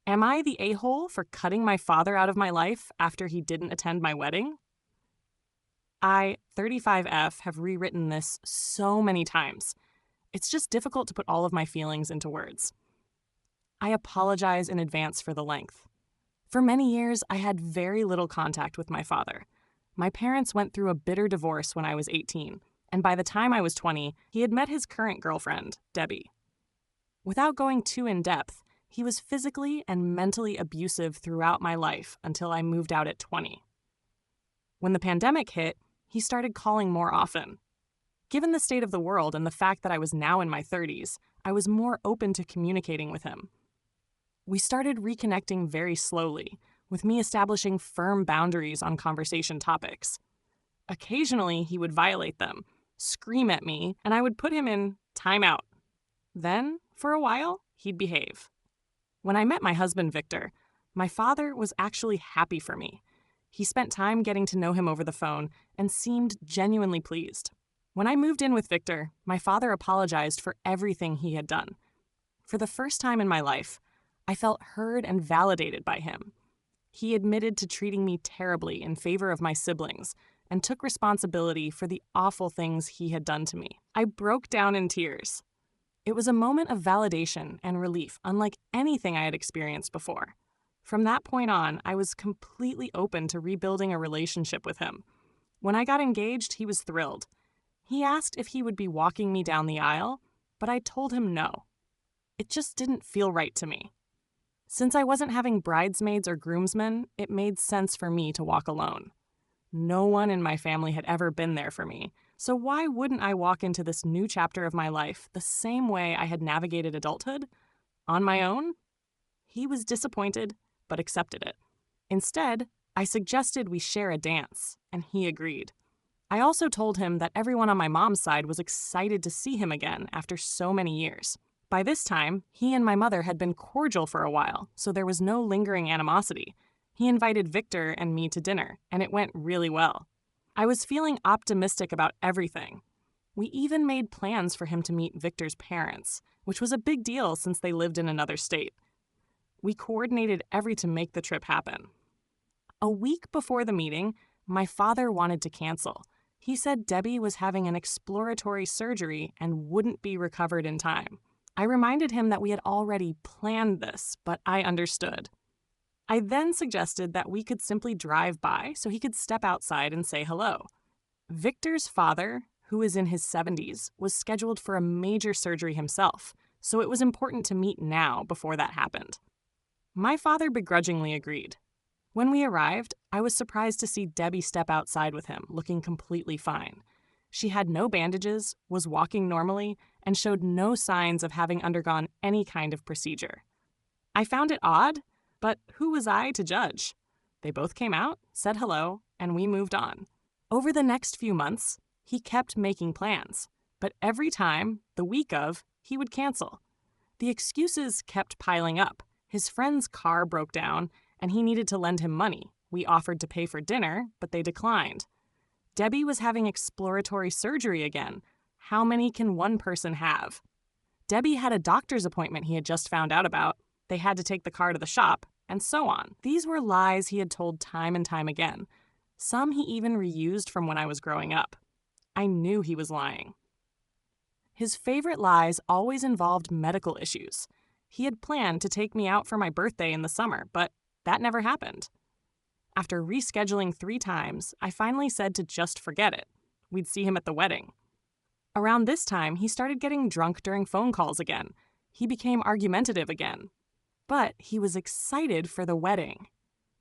Am I the a-hole for cutting my father out of my life after he didn't attend my wedding? I, 35F, have rewritten this so many times. It's just difficult to put all of my feelings into words. I apologize in advance for the length. For many years, I had very little contact with my father. My parents went through a bitter divorce when I was 18, and by the time I was 20, he had met his current girlfriend, Debbie. Without going too in-depth, he was physically and mentally abusive throughout my life until I moved out at 20. When the pandemic hit, he started calling more often. Given the state of the world and the fact that I was now in my 30s, I was more open to communicating with him. We started reconnecting very slowly, with me establishing firm boundaries on conversation topics. Occasionally, he would violate them, scream at me, and I would put him in timeout. Then, for a while, he'd behave. When I met my husband, Victor, my father was actually happy for me. He spent time getting to know him over the phone and seemed genuinely pleased. When I moved in with Victor, my father apologized for everything he had done. For the first time in my life, I felt heard and validated by him. He admitted to treating me terribly in favor of my siblings and took responsibility for the awful things he had done to me. I broke down in tears. It was a moment of validation and relief unlike anything I had experienced before. From that point on, I was completely open to rebuilding a relationship with him. When I got engaged, he was thrilled. He asked if he would be walking me down the aisle, but I told him no. It just didn't feel right to me. Since I wasn't having bridesmaids or groomsmen, it made sense for me to walk alone. No one in my family had ever been there for me, so why wouldn't I walk into this new chapter of my life the same way I had navigated adulthood? On my own? He was disappointed, but accepted it. Instead, I suggested we share a dance, and he agreed. I also told him that everyone on my mom's side was excited to see him again after so many years. By this time, he and my mother had been cordial for a while, so there was no lingering animosity. He invited Victor and me to dinner, and it went really well. I was feeling optimistic about everything. We even made plans for him to meet Victor's parents, which was a big deal since they lived in another state. We coordinated to make the trip happen. A week before the meeting, my father wanted to cancel. He said Debbie was having an exploratory surgery and wouldn't be recovered in time. I reminded him that we had already planned this, but I understood. I then suggested that we could simply drive by so he could step outside and say hello. Victor's father, who is in his 70s, was scheduled for a major surgery himself, so it was important to meet now before that happened. My father begrudgingly agreed. When we arrived, I was surprised to see Debbie step outside with him, looking completely fine. She had no bandages, was walking normally, and showed no signs of having undergone any kind of procedure. I found it odd, but who was I to judge? They both came out, said hello, and we moved on. Over the next few months, he kept making plans, but every time, the week of, he would cancel. The excuses kept piling up. His friend's car broke down, and he needed to lend him money. We offered to pay for dinner, but they declined. Debbie was having exploratory surgery again. How many can one person have? Debbie had a doctor's appointment he had just found out about. They had to take the car to the shop, and so on. These were lies he had told time and time again. Some he even reused from when I was growing up. I knew he was lying. His favorite lies always involved medical issues. He had planned to take me out for my birthday in the summer, but that never happened. After rescheduling 3 times, I finally said to just forget it. We'd see him at the wedding. Around this time, he started getting drunk during phone calls again. He became argumentative again. But he was excited for the wedding.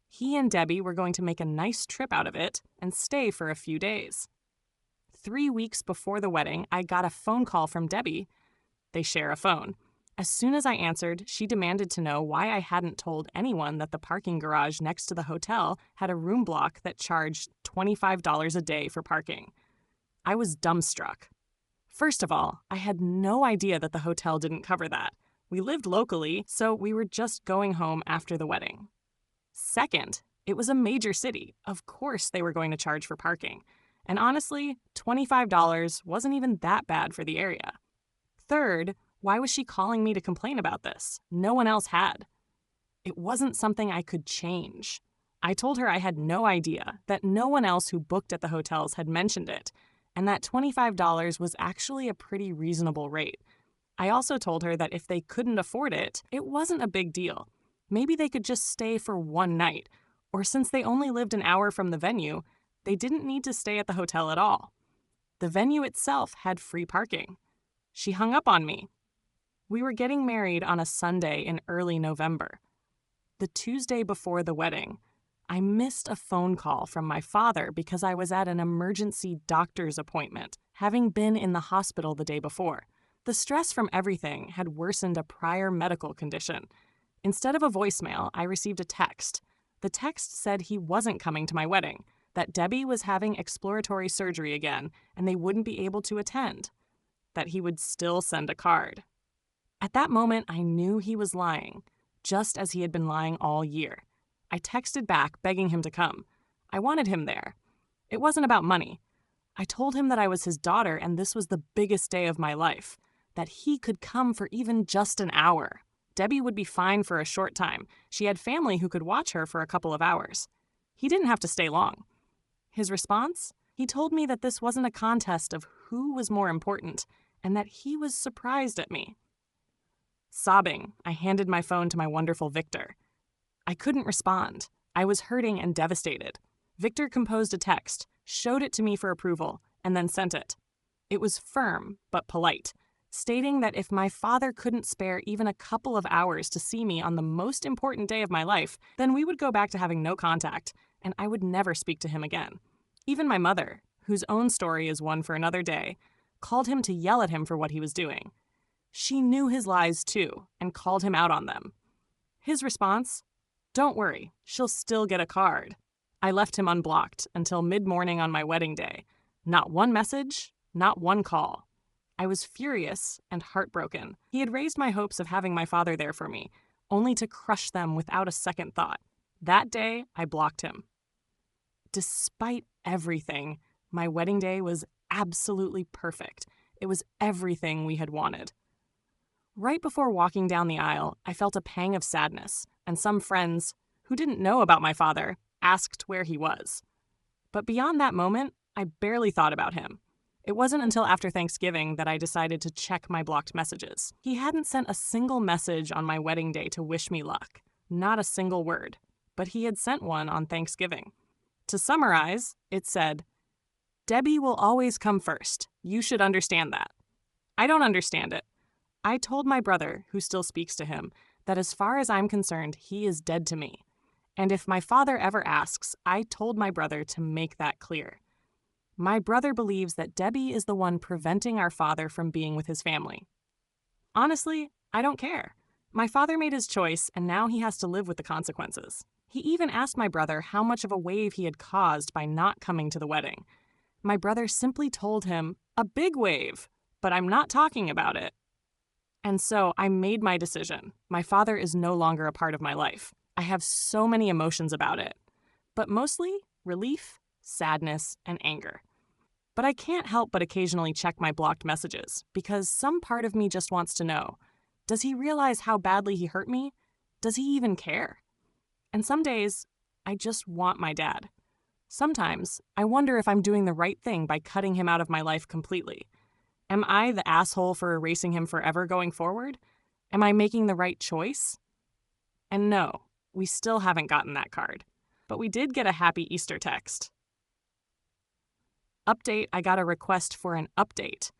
He and Debbie were going to make a nice trip out of it and stay for a few days. 3 weeks before the wedding, I got a phone call from Debbie. They share a phone. As soon as I answered, she demanded to know why I hadn't told anyone that the parking garage next to the hotel had a room block that charged $25 a day for parking. I was dumbstruck. First of all, I had no idea that the hotel didn't cover that. We lived locally, so we were just going home after the wedding. Second, it was a major city. Of course they were going to charge for parking. And honestly, $25 wasn't even that bad for the area. Third, why was she calling me to complain about this? No one else had. It wasn't something I could change. I told her I had no idea, that no one else who booked at the hotels had mentioned it, and that $25 was actually a pretty reasonable rate. I also told her that if they couldn't afford it, it wasn't a big deal. Maybe they could just stay for one night, or since they only lived an hour from the venue, they didn't need to stay at the hotel at all. The venue itself had free parking. She hung up on me. We were getting married on a Sunday in early November. The Tuesday before the wedding, I missed a phone call from my father because I was at an emergency doctor's appointment, having been in the hospital the day before. The stress from everything had worsened a prior medical condition. Instead of a voicemail, I received a text. The text said he wasn't coming to my wedding, that Debbie was having exploratory surgery again and they wouldn't be able to attend, that he would still send a card. At that moment, I knew he was lying, just as he had been lying all year. I texted back, begging him to come. I wanted him there. It wasn't about money. I told him that I was his daughter and this was the biggest day of my life, that he could come for even just an hour. Debbie would be fine for a short time. She had family who could watch her for a couple of hours. He didn't have to stay long. His response? He told me that this wasn't a contest of who was more important and that he was surprised at me. Sobbing, I handed my phone to my wonderful Victor. I couldn't respond. I was hurting and devastated. Victor composed a text, showed it to me for approval, and then sent it. It was firm, but polite, stating that if my father couldn't spare even a couple of hours to see me on the most important day of my life, then we would go back to having no contact, and I would never speak to him again. Even my mother, whose own story is one for another day, called him to yell at him for what he was doing. She knew his lies too, and called him out on them. His response? Don't worry, she'll still get a card. I left him unblocked until mid-morning on my wedding day. Not one message, not one call. I was furious and heartbroken. He had raised my hopes of having my father there for me, only to crush them without a second thought. That day, I blocked him. Despite everything, my wedding day was absolutely perfect. It was everything we had wanted. Right before walking down the aisle, I felt a pang of sadness, and some friends, who didn't know about my father, asked where he was. But beyond that moment, I barely thought about him. It wasn't until after Thanksgiving that I decided to check my blocked messages. He hadn't sent a single message on my wedding day to wish me luck, not a single word, but he had sent one on Thanksgiving. To summarize, it said, "Debbie will always come first. You should understand that." I don't understand it. I told my brother, who still speaks to him, that as far as I'm concerned, he is dead to me. And if my father ever asks, I told my brother to make that clear. My brother believes that Debbie is the one preventing our father from being with his family. Honestly, I don't care. My father made his choice, and now he has to live with the consequences. He even asked my brother how much of a wave he had caused by not coming to the wedding. My brother simply told him, "A big wave, but I'm not talking about it." And so I made my decision. My father is no longer a part of my life. I have so many emotions about it, but mostly relief, sadness, and anger. But I can't help but occasionally check my blocked messages because some part of me just wants to know, does he realize how badly he hurt me? Does he even care? And some days, I just want my dad. Sometimes, I wonder if I'm doing the right thing by cutting him out of my life completely. Am I the asshole for erasing him forever going forward? Am I making the right choice? And no, we still haven't gotten that card. But we did get a Happy Easter text. Update, I got a request for an update.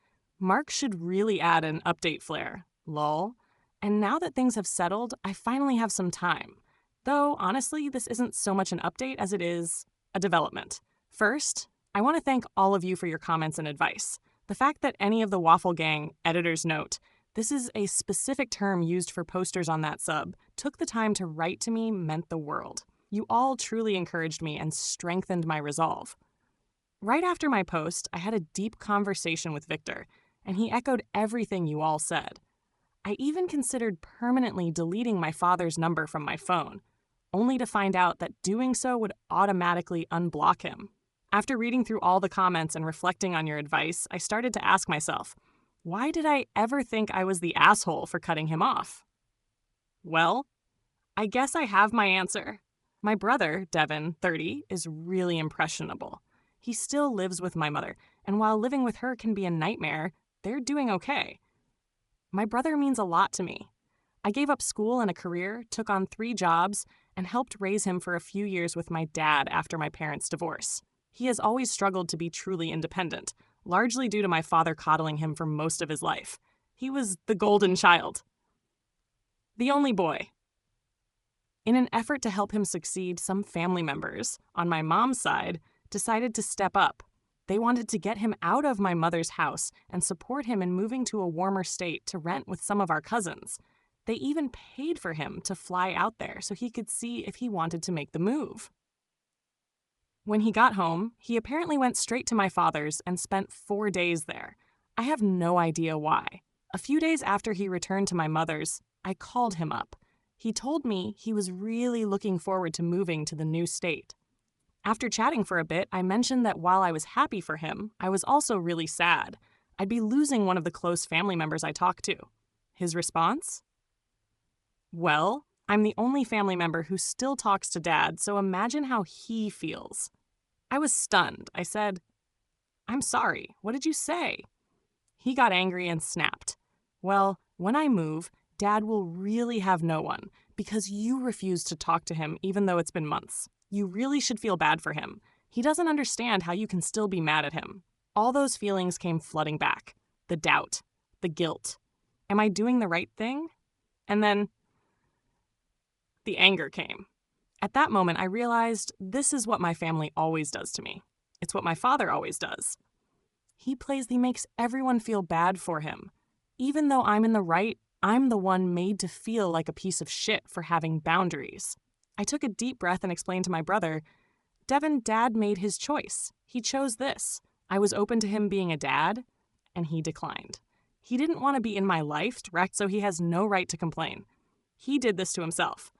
Mark should really add an update flair. Lol. And now that things have settled, I finally have some time. Though, honestly, this isn't so much an update as it is a development. First, I want to thank all of you for your comments and advice. The fact that any of the Waffle Gang, editor's note, this is a specific term used for posters on that sub, took the time to write to me meant the world. You all truly encouraged me and strengthened my resolve. Right after my post, I had a deep conversation with Victor, and he echoed everything you all said. I even considered permanently deleting my father's number from my phone, only to find out that doing so would automatically unblock him. After reading through all the comments and reflecting on your advice, I started to ask myself, why did I ever think I was the asshole for cutting him off? Well, I guess I have my answer. My brother, Devin, 30, is really impressionable. He still lives with my mother, and while living with her can be a nightmare, they're doing okay. My brother means a lot to me. I gave up school and a career, took on 3 jobs, and helped raise him for a few years with my dad after my parents' divorce. He has always struggled to be truly independent, largely due to my father coddling him for most of his life. He was the golden child. The only boy. In an effort to help him succeed, some family members, on my mom's side, decided to step up. They wanted to get him out of my mother's house and support him in moving to a warmer state to rent with some of our cousins. They even paid for him to fly out there so he could see if he wanted to make the move. When he got home, he apparently went straight to my father's and spent 4 days there. I have no idea why. A few days after he returned to my mother's, I called him up. He told me he was really looking forward to moving to the new state. After chatting for a bit, I mentioned that while I was happy for him, I was also really sad. I'd be losing one of the close family members I talked to. His response? Well, I'm the only family member who still talks to Dad, so imagine how he feels. I was stunned. I said, I'm sorry, what did you say? He got angry and snapped. Well, when I move, Dad will really have no one, because you refused to talk to him even though it's been months. You really should feel bad for him. He doesn't understand how you can still be mad at him. All those feelings came flooding back. The doubt, the guilt. Am I doing the right thing? And then the anger came. At that moment, I realized this is what my family always does to me. It's what my father always does. He makes everyone feel bad for him. Even though I'm in the right, I'm the one made to feel like a piece of shit for having boundaries. I took a deep breath and explained to my brother, Devin, Dad made his choice. He chose this. I was open to him being a dad, and he declined. He didn't want to be in my life, direct, so he has no right to complain. He did this to himself.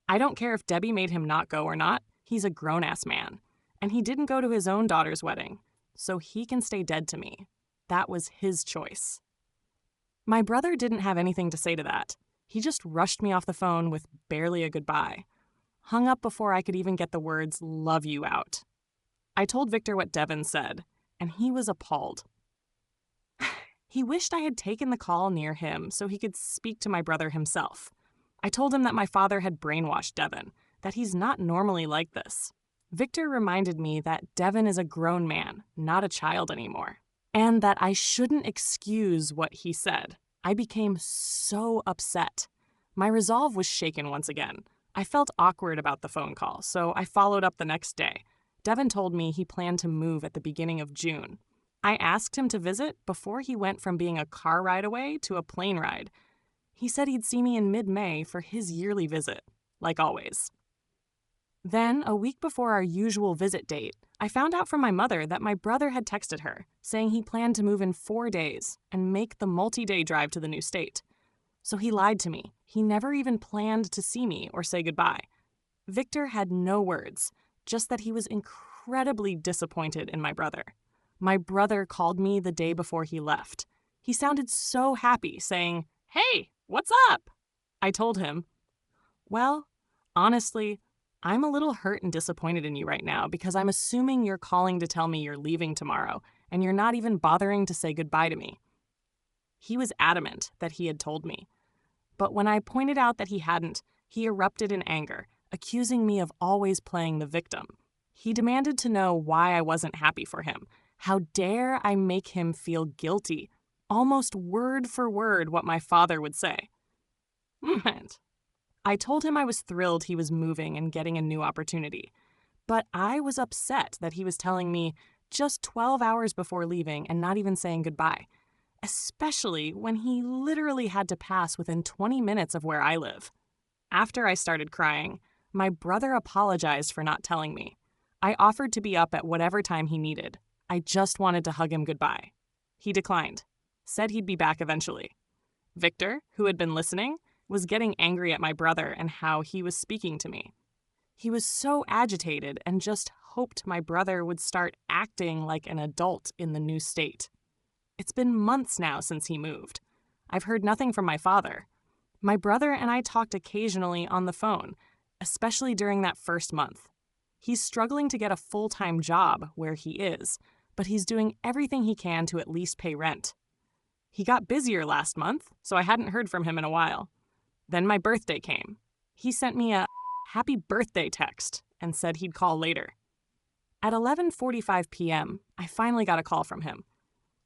I don't care if Debbie made him not go or not. He's a grown-ass man. And he didn't go to his own daughter's wedding, so he can stay dead to me. That was his choice. My brother didn't have anything to say to that. He just rushed me off the phone with barely a goodbye. Hung up before I could even get the words, love you out. I told Victor what Devin said, and he was appalled. He wished I had taken the call near him so he could speak to my brother himself. I told him that my father had brainwashed Devin, that he's not normally like this. Victor reminded me that Devin is a grown man, not a child anymore, and that I shouldn't excuse what he said. I became so upset. My resolve was shaken once again. I felt awkward about the phone call, so I followed up the next day. Devin told me he planned to move at the beginning of June. I asked him to visit before he went from being a car ride away to a plane ride. He said he'd see me in mid-May for his yearly visit, like always. Then, a week before our usual visit date, I found out from my mother that my brother had texted her, saying he planned to move in 4 days and make the multi-day drive to the new state. So he lied to me. He never even planned to see me or say goodbye. Victor had no words, just that he was incredibly disappointed in my brother. My brother called me the day before he left. He sounded so happy, saying, "Hey, what's up?" I told him, "Well, honestly, I'm a little hurt and disappointed in you right now because I'm assuming you're calling to tell me you're leaving tomorrow and you're not even bothering to say goodbye to me." He was adamant that he had told me. But when I pointed out that he hadn't, he erupted in anger, accusing me of always playing the victim. He demanded to know why I wasn't happy for him. How dare I make him feel guilty? Almost word for word what my father would say. I told him I was thrilled he was moving and getting a new opportunity. But I was upset that he was telling me just 12 hours before leaving and not even saying goodbye. Especially when he literally had to pass within 20 minutes of where I live. After I started crying, my brother apologized for not telling me. I offered to be up at whatever time he needed. I just wanted to hug him goodbye. He declined, said he'd be back eventually. Victor, who had been listening, was getting angry at my brother and how he was speaking to me. He was so agitated and just hoped my brother would start acting like an adult in the new state. It's been months now since he moved. I've heard nothing from my father. My brother and I talked occasionally on the phone, especially during that first month. He's struggling to get a full-time job where he is, but he's doing everything he can to at least pay rent. He got busier last month, so I hadn't heard from him in a while. Then my birthday came. He sent me a happy birthday text and said he'd call later. At 11:45 p.m., I finally got a call from him.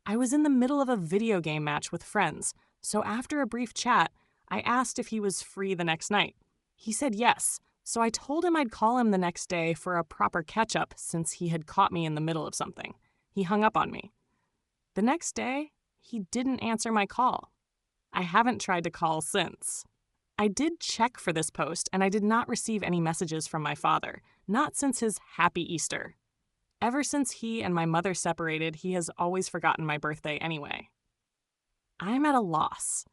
I was in the middle of a video game match with friends, so after a brief chat, I asked if he was free the next night. He said yes, so I told him I'd call him the next day for a proper catch-up since he had caught me in the middle of something. He hung up on me. The next day, he didn't answer my call. I haven't tried to call since. I did check for this post, and I did not receive any messages from my father, not since his Happy Easter. Ever since he and my mother separated, he has always forgotten my birthday anyway. I'm at a loss.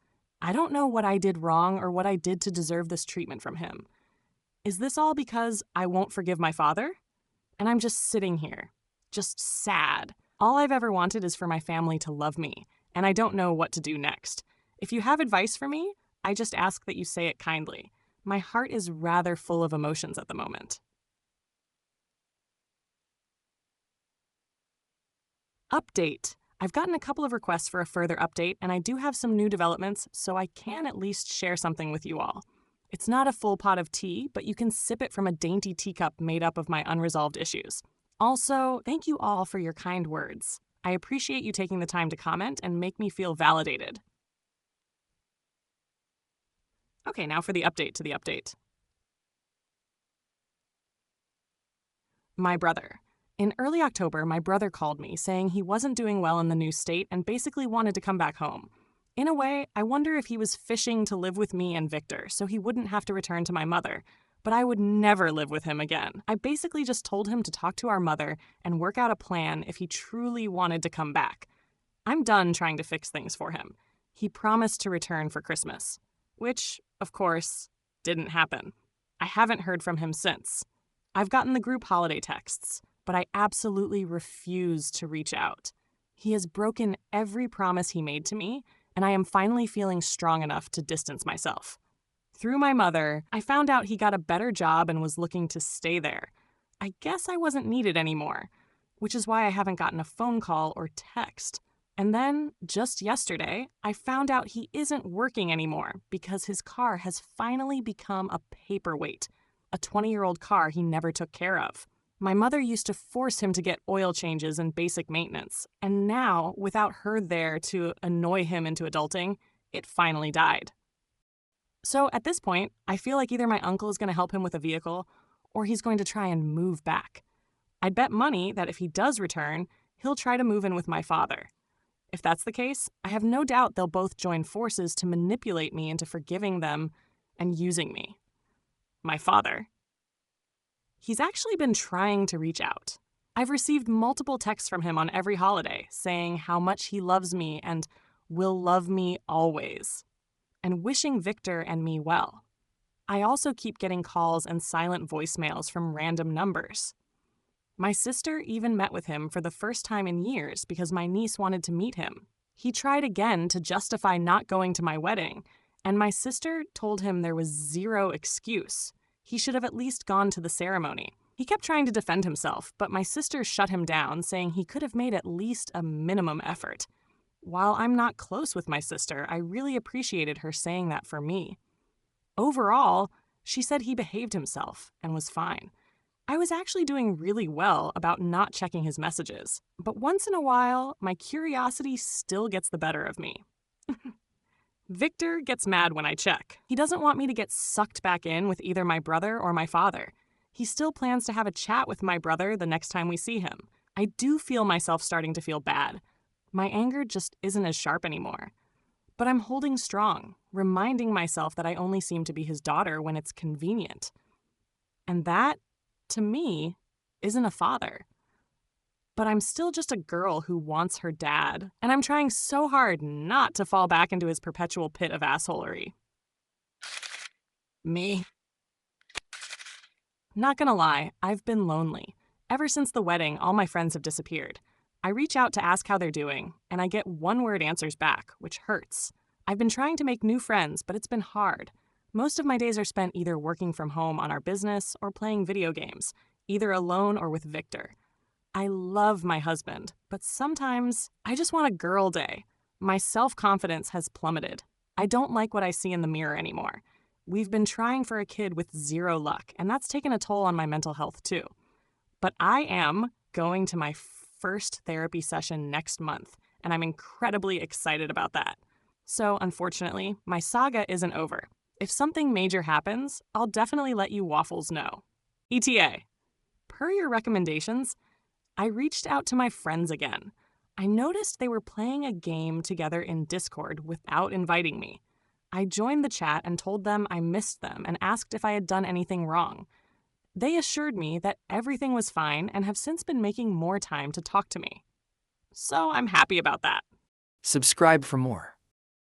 I don't know what I did wrong or what I did to deserve this treatment from him. Is this all because I won't forgive my father? And I'm just sitting here, just sad. All I've ever wanted is for my family to love me, and I don't know what to do next. If you have advice for me, I just ask that you say it kindly. My heart is rather full of emotions at the moment. Update. I've gotten a couple of requests for a further update, and I do have some new developments, so I can at least share something with you all. It's not a full pot of tea, but you can sip it from a dainty teacup made up of my unresolved issues. Also, thank you all for your kind words. I appreciate you taking the time to comment and make me feel validated. Okay, now for the update to the update. My brother. In early October, my brother called me saying he wasn't doing well in the new state and basically wanted to come back home. In a way, I wonder if he was fishing to live with me and Victor so he wouldn't have to return to my mother. But I would never live with him again. I basically just told him to talk to our mother and work out a plan if he truly wanted to come back. I'm done trying to fix things for him. He promised to return for Christmas, which, of course, didn't happen. I haven't heard from him since. I've gotten the group holiday texts, but I absolutely refuse to reach out. He has broken every promise he made to me, and I am finally feeling strong enough to distance myself. Through my mother, I found out he got a better job and was looking to stay there. I guess I wasn't needed anymore, which is why I haven't gotten a phone call or text. And then, just yesterday, I found out he isn't working anymore because his car has finally become a paperweight, a 20-year-old car he never took care of. My mother used to force him to get oil changes and basic maintenance, and now, without her there to annoy him into adulting, it finally died. So at this point, I feel like either my uncle is going to help him with a vehicle, or he's going to try and move back. I'd bet money that if he does return, he'll try to move in with my father. If that's the case, I have no doubt they'll both join forces to manipulate me into forgiving them and using me. My father. He's actually been trying to reach out. I've received multiple texts from him on every holiday saying how much he loves me and will love me always, and wishing Victor and me well. I also keep getting calls and silent voicemails from random numbers. My sister even met with him for the first time in years because my niece wanted to meet him. He tried again to justify not going to my wedding, and my sister told him there was zero excuse. He should have at least gone to the ceremony. He kept trying to defend himself, but my sister shut him down, saying he could have made at least a minimum effort. While I'm not close with my sister, I really appreciated her saying that for me. Overall, she said he behaved himself and was fine. I was actually doing really well about not checking his messages, but once in a while, my curiosity still gets the better of me. Victor gets mad when I check. He doesn't want me to get sucked back in with either my brother or my father. He still plans to have a chat with my brother the next time we see him. I do feel myself starting to feel bad. My anger just isn't as sharp anymore. But I'm holding strong, reminding myself that I only seem to be his daughter when it's convenient. And that, to me, isn't a father. But I'm still just a girl who wants her dad, and I'm trying so hard not to fall back into his perpetual pit of assholery. Me. Not gonna lie, I've been lonely. Ever since the wedding, all my friends have disappeared. I reach out to ask how they're doing, and I get one-word answers back, which hurts. I've been trying to make new friends, but it's been hard. Most of my days are spent either working from home on our business or playing video games, either alone or with Victor. I love my husband, but sometimes I just want a girl day. My self-confidence has plummeted. I don't like what I see in the mirror anymore. We've been trying for a kid with zero luck, and that's taken a toll on my mental health too. But I am going to my first therapy session next month, and I'm incredibly excited about that. So, unfortunately, my saga isn't over. If something major happens, I'll definitely let you waffles know. ETA. Per your recommendations, I reached out to my friends again. I noticed they were playing a game together in Discord without inviting me. I joined the chat and told them I missed them and asked if I had done anything wrong. They assured me that everything was fine and have since been making more time to talk to me. So I'm happy about that. Subscribe for more.